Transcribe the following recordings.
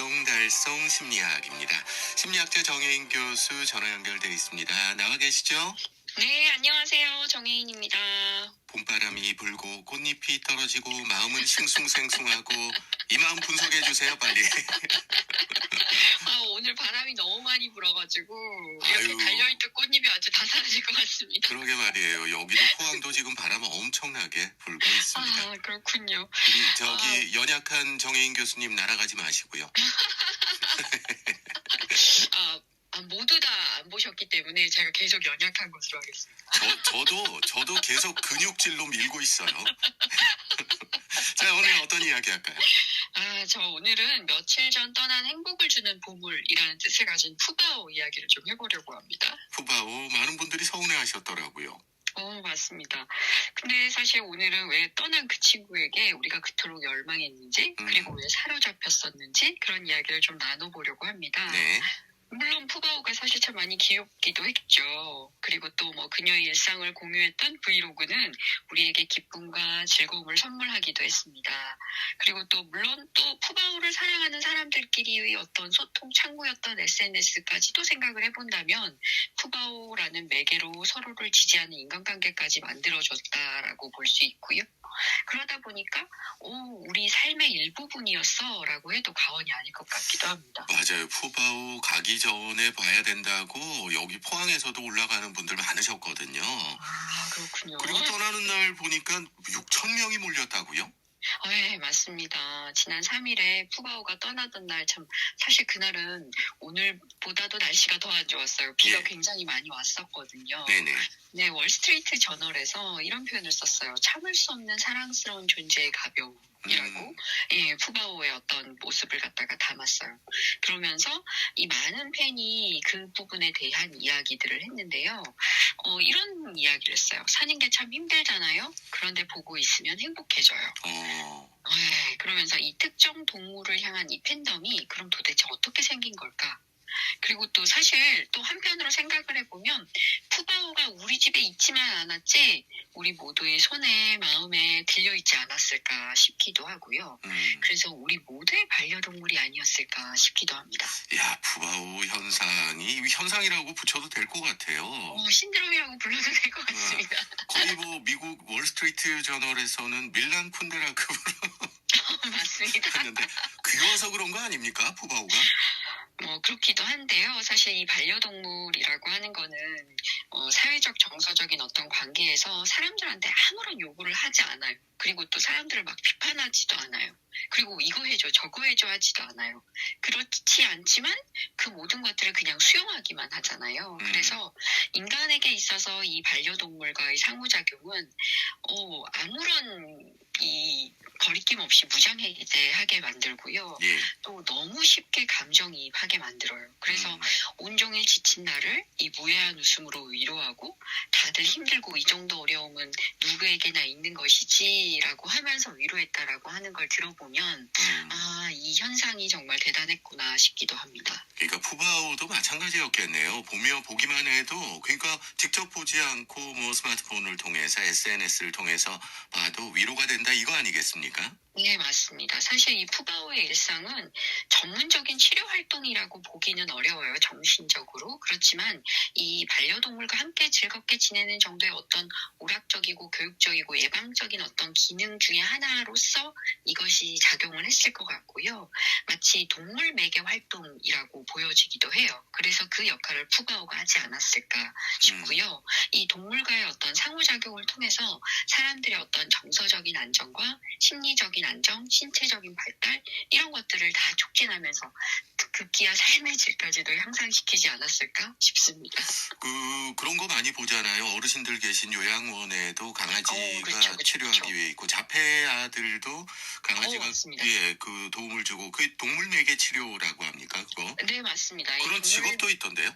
알쏭달쏭 심리학입니다. 심리학자 정혜인 교수 전화 연결돼 있습니다. 나와 계시죠? 네, 안녕하세요. 정혜인입니다. 봄바람이 불고 꽃잎이 떨어지고 마음은 싱숭생숭하고 이 마음 분석해 주세요, 빨리. 오늘 바람이 너무 많이 불어가지고 이렇게 아유. 달려있던 꽃잎이 아주 다 사라질 것 같습니다. 그러게 말이에요. 여기도 포항도 지금 바람 엄청나게 불고 있습니다. 그렇군요. 우리 저기 연약한 정혜인 교수님 날아가지 마시고요. 모두 다 안 보셨기 때문에 제가 계속 연약한 것으로 하겠습니다. 저도 계속 근육질로 밀고 있어요. 자, 오늘 어떤 이야기 할까요? 저 오늘은 며칠 전 떠난 행복을 주는 보물이라는 뜻을 가진 푸바오 이야기를 좀 해보려고 합니다. 푸바오 많은 분들이 서운해 하셨더라고요. 맞습니다. 근데 사실 오늘은 왜 떠난 그 친구에게 우리가 그토록 열망했는지 그리고 왜 사로잡혔었는지 그런 이야기를 좀 나눠보려고 합니다. 네. 물론 푸바오가 사실 참 많이 귀엽기도 했죠. 그리고 또 그녀의 일상을 공유했던 브이로그는 우리에게 기쁨과 즐거움을 선물하기도 했습니다. 그리고 또 물론 또 푸바오를 사랑하는 사람들끼리의 어떤 소통 창구였던 SNS까지도 생각을 해본다면 푸바오라는 매개로 서로를 지지하는 인간관계까지 만들어줬다라고 볼 수 있고요. 그러다 보니까 우리 삶의 일부분이었어 라고 해도 과언이 아닐 것 같기도 합니다. 맞아요. 푸바오 가기 전에 봐야 된다고 여기 포항에서도 올라가는 분들 많으셨거든요. 그렇군요. 그리고 떠나는 날 보니까 6천 명이 몰렸다고요? 네, 맞습니다. 지난 3일에 푸바오가 떠나던 날 사실 그날은 오늘보다도 날씨가 더 안 좋았어요. 비가 예. 굉장히 많이 왔었거든요. 네네. 네, 월스트리트 저널에서 이런 표현을 썼어요. 참을 수 없는 사랑스러운 존재의 가벼움이라고 푸바오의 어떤 모습을 갖다가 담았어요. 그러면서 이 많은 팬이 그 부분에 대한 이야기들을 했는데요. 이런 이야기를 했어요. 사는 게 참 힘들잖아요. 그런데 보고 있으면 행복해져요. 네, 그러면서 이 특정 동물을 향한 이 팬덤이 그럼 도대체 어떻게 생긴 걸까? 그리고 또 사실 또 한편으로 생각을 해보면 푸바오가 우리 집에 있지만 않았지 우리 모두의 손에 마음에 들려있지 않았을까 싶기도 하고요. 그래서 우리 모두의 반려동물이 아니었을까 싶기도 합니다. 야, 푸바오 현상이 현상이라고 붙여도 될 것 같아요. 신드롬이라고 불러도 될 것 같습니다. 거의 미국 월스트리트 저널에서는 밀란 쿤데라급으로 맞습니다. 했는데 귀여워서 그런 거 아닙니까, 푸바오가? 그렇기도 한데요. 사실 이 반려동물이라고 하는 거는 사회적 정서적인 어떤 관계에서 사람들한테 아무런 요구를 하지 않아요. 그리고 또 사람들을 막 비판하지도 않아요. 그리고 이거 해줘 저거 해줘 하지도 않아요. 그렇지 않지만 그 모든 것들을 그냥 수용하기만 하잖아요. 그래서 인간에게 있어서 이 반려동물과의 상호작용은 아무런 이 거리낌 없이 무장해제하게 만들고요. 예. 또 너무 쉽게 감정이입하게 만들어요. 그래서 온종일 지친 나를 이 무해한 웃음으로 위로하고 다들 힘들고 이 정도 어려움은 누구에게나 있는 것이지라고 하면서 위로했다라고 하는 걸 들어보면 이 현상이 정말 대단했구나 싶기도 합니다. 그러니까 푸바오도 마찬가지였겠네요. 보기만 해도 그러니까 직접 보지 않고 스마트폰을 통해서 SNS를 통해서 봐도 위로가 된다 이거 아니겠습니까? 네, 맞습니다. 사실 이 푸바오의 일상은 전문적인 치료 활동이라고 보기는 어려워요, 정신적으로. 그렇지만 이 반려동물과 함께 즐겁게 지내는 정도의 어떤 오락적이고 교육적이고 예방적인 어떤 기능 중에 하나로서 이것이 작용을 했을 것 같고요. 마치 동물 매개 활동이라고 보여지기도 해요. 그래서 그 역할을 푸바오가 하지 않았을까 싶고요. 이 동물과의 어떤 상호작용을 통해서 사람들의 어떤 정서적인 안정과 심리적인 안정, 신체적인 발달 이런 것들을 다 촉진하면서 급기야 삶의 질까지도 향상시키지 않았을까 싶습니다. 그런 거 많이 보잖아요. 어르신들 계신 요양원에도 강아지가 그렇죠. 치료하기 위해 있고 자폐아들도 강아지가 맞습니다. 그 도움을 주고 그 동물 매개 치료라고 합니까 그거? 네, 맞습니다. 그런 직업도 있던데요?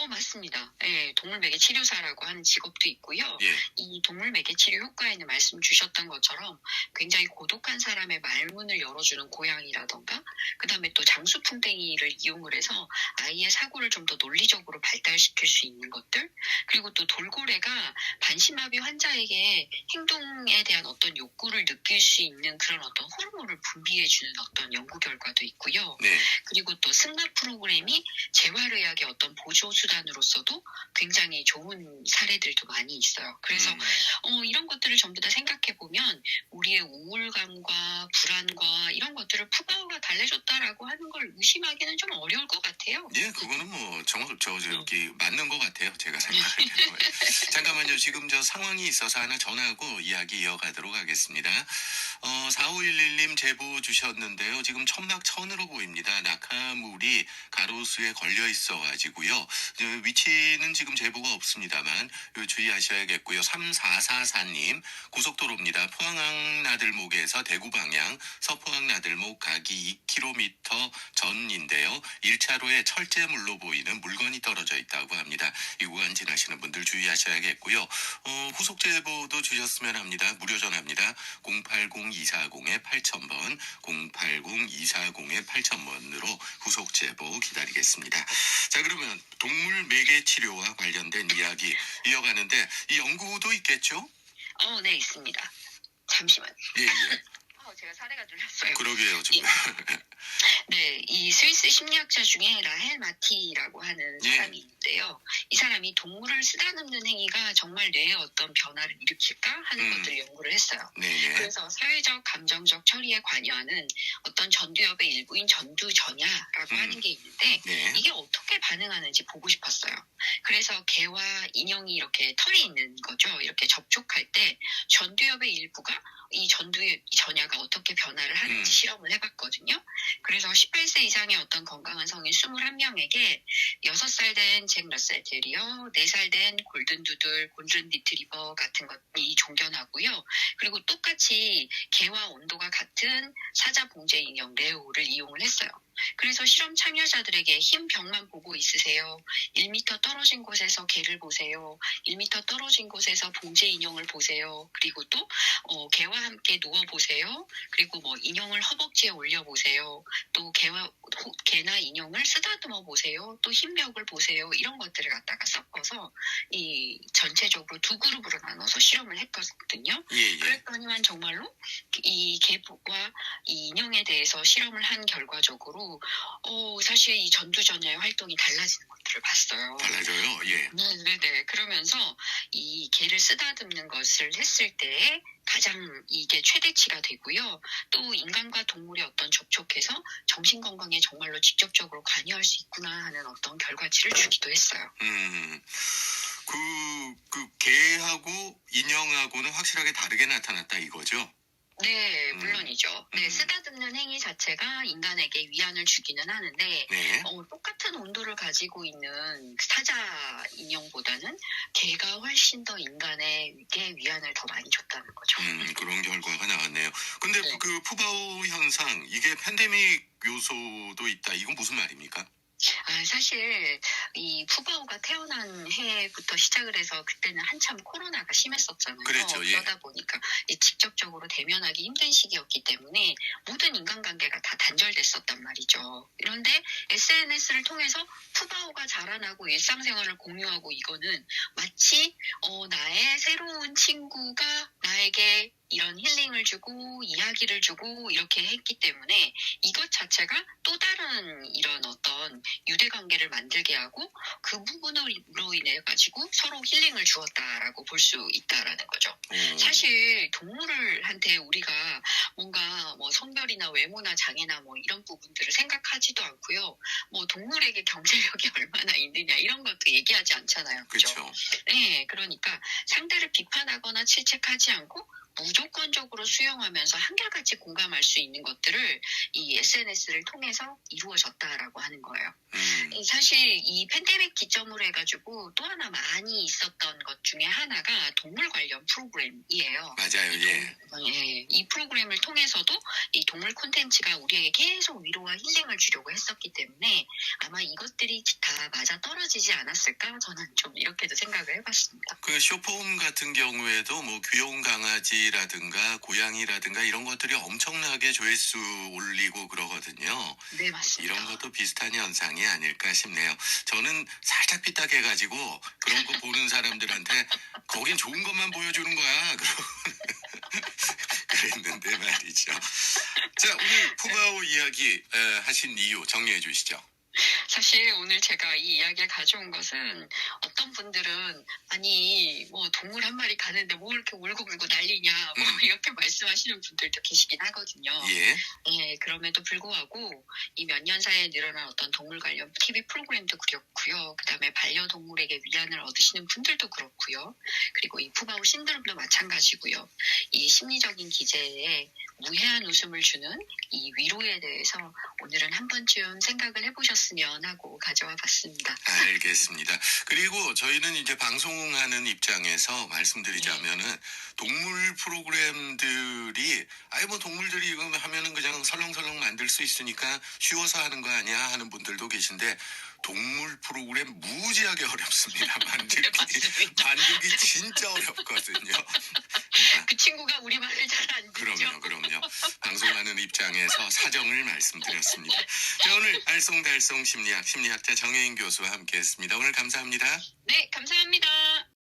맞습니다. 예, 동물매개 치료사라고 하는 직업도 있고요. 예. 이 동물매개 치료 효과에는 말씀 주셨던 것처럼 굉장히 고독한 사람의 말문을 열어주는 고양이라던가, 그 다음에 또 장수풍뎅이를 이용을 해서 아이의 사고를 좀 더 논리적으로 발달시킬 수 있는 것들, 그리고 또 돌고래가 반신마비 환자에게 행동에 대한 어떤 욕구를 느낄 수 있는 그런 어떤 호르몬을 분비해주는 어떤 연구 결과도 있고요. 네. 그리고 또 승마 프로그램이 재활의학의 어떤 보조 수단으로서도 굉장히 좋은 사례들도 많이 있어요. 그래서 이런 것들을 전부 다 생각해 보면 우리의 우울감과 불안과 이런 것들을 푸바오가 달래줬다라고 하는 걸 의심하기는 좀 어려울 것 같아요. 예, 그거는 뭐 저기 맞는 것 같아요. 제가 생각할 때도. 잠깐만요. 지금 저 상황이 있어서 하나 전화하고 이야기 이어가도록 하겠습니다. 4511님 제보 주셨는데요. 지금 천막천으로 보입니다. 낙하물이 가로수에 걸려 있어가지고요. 위치는 지금 제보가 없습니다만 주의하셔야겠고요. 3444님 고속도로입니다. 포항항 나들목에서 대구 방향 서포항 나들목 가기 2km 전인데요. 1차로에 철제물로 보이는 물건이 떨어져 있다고 합니다. 이 구간 지나시는 분들 주의하셔야겠고요. 후속 제보도 주셨으면 합니다. 무료 전화입니다. 080-240-8000번 080-240-8000번으로 후속 제보 기다리겠습니다. 자, 그러면 동물 매개 치료와 관련된 이야기 이어가는데 이 연구도 있겠죠? 네, 있습니다. 잠시만요. 예. 제가 사례가 눌렸어요. 그러게요. 지금. 네, 이 스위스 심리학자 중에 라헬 마티라고 하는 사람이 있는데요. 이 사람이 동물을 쓰다듬는 행위가 정말 뇌에 어떤 변화를 일으킬까 하는 것들을 연구를 했어요. 네네. 그래서 사회적, 감정적 처리에 관여하는 어떤 전두엽의 일부인 전두전야라고 하는 게 있는데 네. 이게 어떻게 반응하는지 보고 싶었어요. 그래서 개와 인형이 이렇게 털이 있는 거죠. 이렇게 접촉할 때 전두엽의 일부가 이 전야가 어떻게 변화를 하는지 실험을 해봤거든요. 그래서 18세 이상의 어떤 건강한 성인 21명에게 6살 된 잭 러셀 테리어, 4살 된 골든 두들, 골든 리트리버 같은 것이 종견하고요. 그리고 똑같이 개와 온도가 같은 사자 봉제 인형 레오를 이용을 했어요. 그래서 실험 참여자들에게 흰 벽만 보고 있으세요. 1m 떨어진 곳에서 개를 보세요. 1m 떨어진 곳에서 봉제 인형을 보세요. 그리고 또 개와 함께 누워보세요. 그리고 뭐 인형을 허벅지에 올려보세요. 또 개나 인형을 쓰다듬어 보세요. 또 흰 벽을 보세요. 이런 것들을 갖다가 섞어서 이 전체적으로 두 그룹으로 나눠서 실험을 했거든요. 예. 그랬더니만 정말로 이 개와 이 인형에 대해서 실험을 한 결과적으로 사실 이 전두전야의 활동이 달라지는 것들을 봤어요. 달라져요. 예. 네네. 그러면서 이 개를 쓰다듬는 것을 했을 때 가장 이게 최대치가 되고요. 또 인간과 동물의 어떤 접촉해서 정신 건강에 정말로 직접적으로 관여할 수 있구나 하는 어떤 결과치를 주기도 했어요. 그 개하고 인형하고는 확실하게 다르게 나타났다 이거죠? 네, 물론이죠. 네, 쓰다듬는 행위 자체가 인간에게 위안을 주기는 하는데 네. 똑같은 온도를 가지고 있는 사자 인형보다는 개가 훨씬 더 인간에게 위안을 더 많이 줬다는 거죠. 그런 결과가 나왔네요. 근데 네. 그 푸바오 현상 이게 팬데믹 요소도 있다. 이건 무슨 말입니까? 사실 이 푸바오가 태어난 해부터 시작을 해서 그때는 한참 코로나가 심했었잖아요. 그랬죠, 예. 그러다 보니까 직접적으로 대면하기 힘든 시기였기 때문에 모든 인간관계가 다 단절됐었단 말이죠. 그런데 SNS를 통해서 푸바오가 자라나고 일상생활을 공유하고 이거는 마치 나의 새로운 친구가 나에게 이런 힐링을 주고 이야기를 주고 이렇게 했기 때문에 이것 자체가 또 다른 이런 어떤 유대관계를 만들게 하고 그 부분으로 인해 가지고 서로 힐링을 주었다라고 볼 수 있다라는 거죠. 사실 동물한테 우리가 뭔가 뭐 성별이나 외모나 장애나 뭐 이런 부분들을 생각하지도 않고요. 뭐 동물에게 경제력이 얼마나 있느냐 이런 것도 얘기하지 않잖아요. 그렇죠. 네, 그러니까 상대를 비판하거나 질책하지 않고 무조건적으로 수용하면서 한결같이 공감할 수 있는 것들을 이 SNS를 통해서 이루어졌다라고 하는 거예요. 사실 이 팬데믹 기점으로 해가지고 또 하나 많이 있었던 것 중에 하나가 동물 관련 프로그램이에요. 맞아요. 예. 이 프로그램을 통해서도 이 동물 콘텐츠가 우리에게 계속 위로와 힐링을 주려고 했었기 때문에 아마 이것들이 다 맞아 떨어지지 않았을까? 저는 좀 이렇게도 생각을 해봤습니다. 그 쇼폼 같은 경우에도 뭐 귀여운 강아지라든가 고양이라든가 이런 것들이 엄청나게 조회수 올리고 그러거든요. 네, 맞습니다. 이런 것도 비슷한 현상이 아닐까 싶네요. 저는 살짝 삐딱해가지고 그런 거 보는 사람들한테 거긴 좋은 것만 보여주는 거야. 그랬는데 말이죠. 자, 오늘 푸바오 이야기 하신 이유 정리해 주시죠. 사실 오늘 제가 이 이야기를 가져온 것은 어떤 분들은 아니 뭐 동물 한 마리 가는데 뭐 이렇게 울고불고 난리냐 뭐 이렇게 말씀하시는 분들도 계시긴 하거든요. 예. 예, 그럼에도 불구하고 이 몇 년 사이에 늘어난 어떤 동물 관련 TV 프로그램도 그렇고요. 그다음에 반려동물에게 위안을 얻으시는 분들도 그렇고요. 그리고 이 푸바오 신드롬도 마찬가지고요. 이 심리적인 기제에 무해한 웃음을 주는 이 위로에 대해서 오늘은 한 번쯤 생각을 해보셨으면 하고 가져와 봤습니다. 알겠습니다. 그리고 저희는 이제 방송하는 입장에서 말씀드리자면은 동물 프로그램들이 아예 뭐 동물들이 이거 하면은 그냥 설렁설렁 만들 수 있으니까 쉬워서 하는 거 아니야 하는 분들도 계신데 동물 프로그램 무지하게 어렵습니다. 만들기 진짜 어렵거든요. 그 친구가 우리 말을 잘 안 듣죠. 그럼요. 방송하는 입장에서 사정을 말씀드렸습니다. 자, 오늘 알쏭달쏭 심리학자 정혜인 교수와 함께했습니다. 오늘 감사합니다. 네, 감사합니다.